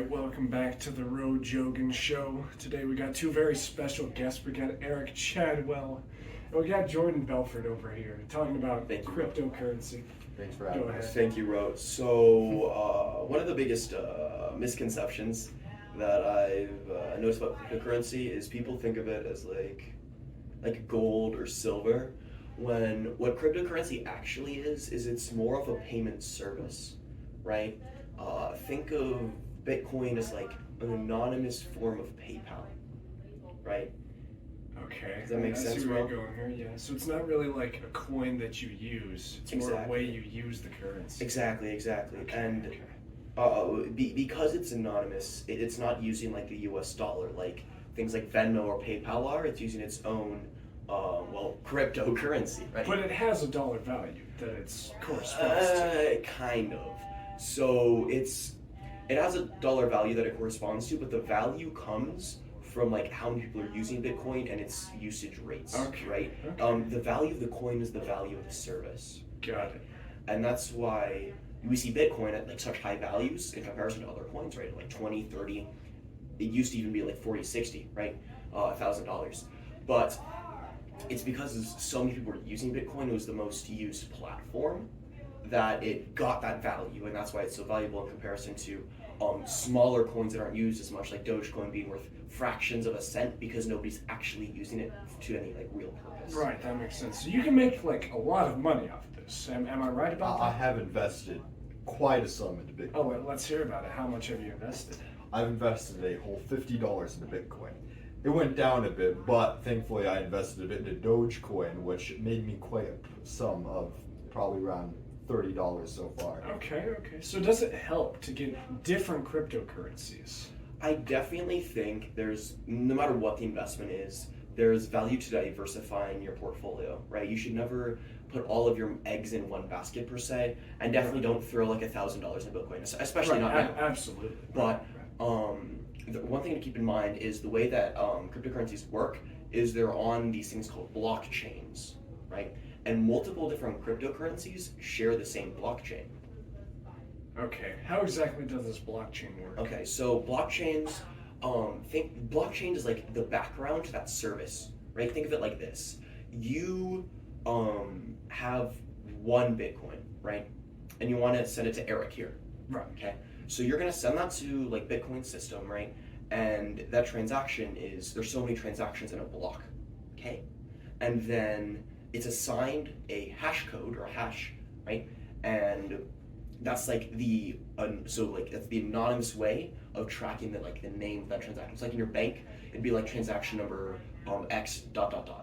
Alright, welcome back to the Jogan show. Today we got two very special guests. We got Eric Chadwell and we got Jordan Belford over here talking about cryptocurrency. Thanks for having us. Thank you, Ro. So, one of the biggest misconceptions that I've noticed about cryptocurrency is people think of it as like gold or silver, when what cryptocurrency actually is it's more of a payment service, right? Think of Bitcoin as like an anonymous form of PayPal, right? Okay. Does that make sense, I see where Ro? you're going here, yeah. So it's not really like a coin that you use. It's more a way you use the currency. Exactly. Okay, And because it's anonymous, it's not using like the US dollar like things like Venmo or PayPal are. It's using its own cryptocurrency, right? But it has a dollar value that it's corresponds to. Kind of. So it has a dollar value that it corresponds to, but the value comes from like how many people are using Bitcoin and its usage rates, right? Okay. The value of the coin is the value of the service. Got it. And that's why we see Bitcoin at like such high values in comparison to other coins, right? Like 20, 30, it used to even be like 40, 60, right? $1,000. But it's because so many people were using Bitcoin, it was the most used platform, that it got that value, and that's why it's so valuable in comparison to smaller coins that aren't used as much, like Dogecoin being worth fractions of a cent because nobody's actually using it to any like real purpose. Right, that makes sense. So you can make like a lot of money off of this. Am I right about that? I have invested quite a sum into Bitcoin. Oh, well, let's hear about it. How much have you invested? I've invested a whole $50 into Bitcoin. It went down a bit, but thankfully I invested a bit into Dogecoin, which made me quite a sum of probably around $30 so far. Okay. So does it help to get different cryptocurrencies? I definitely think there's, no matter what the investment is, there's value to diversifying your portfolio, right? You should never put all of your eggs in one basket per se, and definitely don't throw like $1,000 in Bitcoin, especially not now. Absolutely. But the one thing to keep in mind is the way that cryptocurrencies work is they're on these things called blockchains, right? And multiple different cryptocurrencies share the same blockchain. Okay, how exactly does this blockchain work? Okay, so blockchains, think blockchain is like the background to that service, right? Think of it like this. You have one Bitcoin, right? And you want to send it to Eric here. Right. Okay. So you're going to send that to like Bitcoin system, right? And that transaction there's so many transactions in a block, okay? And then it's assigned a hash code or a hash, right? And that's like that's the anonymous way of tracking the name of that transaction. It's like in your bank, it'd be like transaction number X ...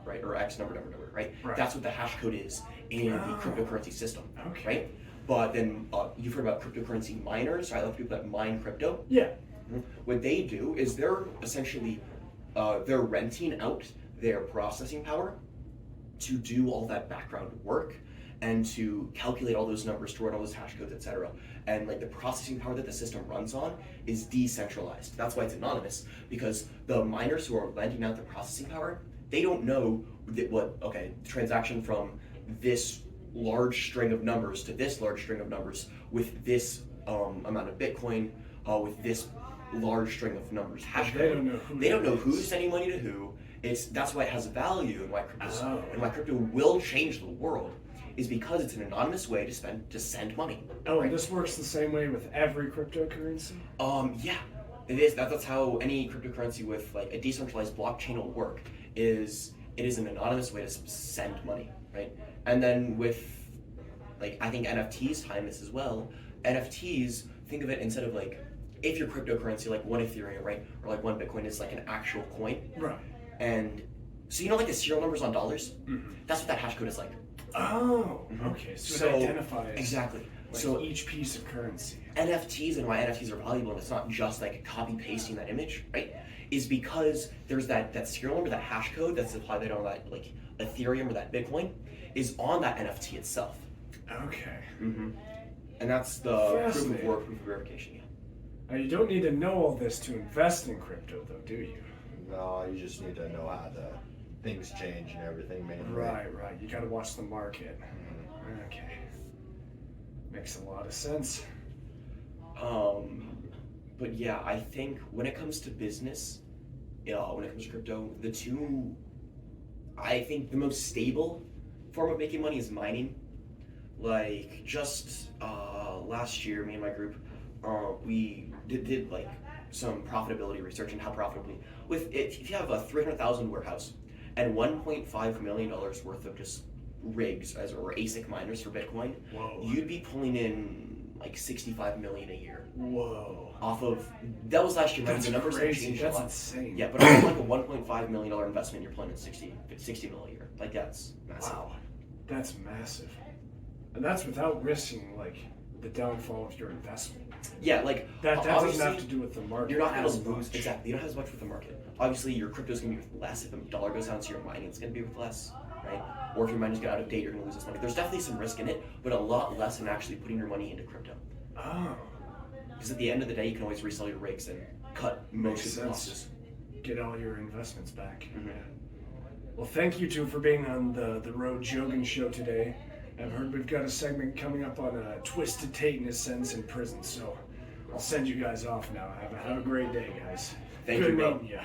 right? Or X number, right? That's what the hash code is in the cryptocurrency system, okay. right? But then you've heard about cryptocurrency miners, right? Like people that mine crypto. Yeah. What they do is they're essentially they're renting out their processing power to do all that background work and to calculate all those numbers, to run all those hash codes, etc. And like the processing power that the system runs on is decentralized. That's why it's anonymous, because the miners who are lending out the processing power, they don't know the transaction from this large string of numbers to this large string of numbers with this amount of Bitcoin with this large string of numbers. Hash code. They don't know who's sending money to who. That's why it has value, and why crypto will change the world, is because it's an anonymous way to send money. Oh, and this works the same way with every cryptocurrency? Yeah, it is. That's how any cryptocurrency with like a decentralized blockchain will work. It is an anonymous way to send money, right? And then with I think NFTs time this as well. NFTs, think of it instead of like, if your cryptocurrency, like one Ethereum, right, or like one Bitcoin is like an actual coin. Right. And so like the serial numbers on dollars? Mm-hmm. That's what that hash code is like. Oh, okay. So it identifies exactly. So each piece of currency. NFTs, and why NFTs are valuable, and it's not just like copy pasting that image, right? Is because there's that serial number, that hash code that's applied on that like Ethereum or that Bitcoin is on that NFT itself. Okay. Mm-hmm. And that's the proof of work, proof of verification. Yeah. Now you don't need to know all this to invest in crypto, though, do you? No, you just need to know how things change and everything, mainly. Right. You got to watch the market. Okay. Makes a lot of sense. But yeah, I think when it comes to business, when it comes to crypto, I think the most stable form of making money is mining. Like just last year, me and my group, we did like some profitability research and how profitably, if you have a 300,000 warehouse and $1.5 million worth of just rigs or ASIC miners for Bitcoin, Whoa. you'd be pulling in like 65 million a year. Whoa. Off of, that was last year, right? That's The numbers have crazy. changed That's a lot. insane. Yeah, but on like a $1.5 million investment, you're pulling in 60 mil a year. Like that's massive. Wow. That's massive. And that's without risking like the downfall of your investment. Yeah, like That doesn't have obviously, to do with the market. you're not going to as lose, much. exactly, you don't have as much with the market. Obviously, your crypto's going to be worth less if the dollar goes down, so your mining's going to be worth less, right? Or if your miners get out of date, you're going to lose this money. There's definitely some risk in it, but a lot less than actually putting your money into crypto. Oh. Because at the end of the day, you can always resell your rigs and cut most Makes of the sense. losses. Get all your investments back. Mhm. Yeah. Well, thank you two for being on the Road Jogan show today. I've heard we've got a segment coming up on Twisted Tate and his sentence in prison, so I'll send you guys off now. Have a great day, guys. Thank Good you, bro. meeting you.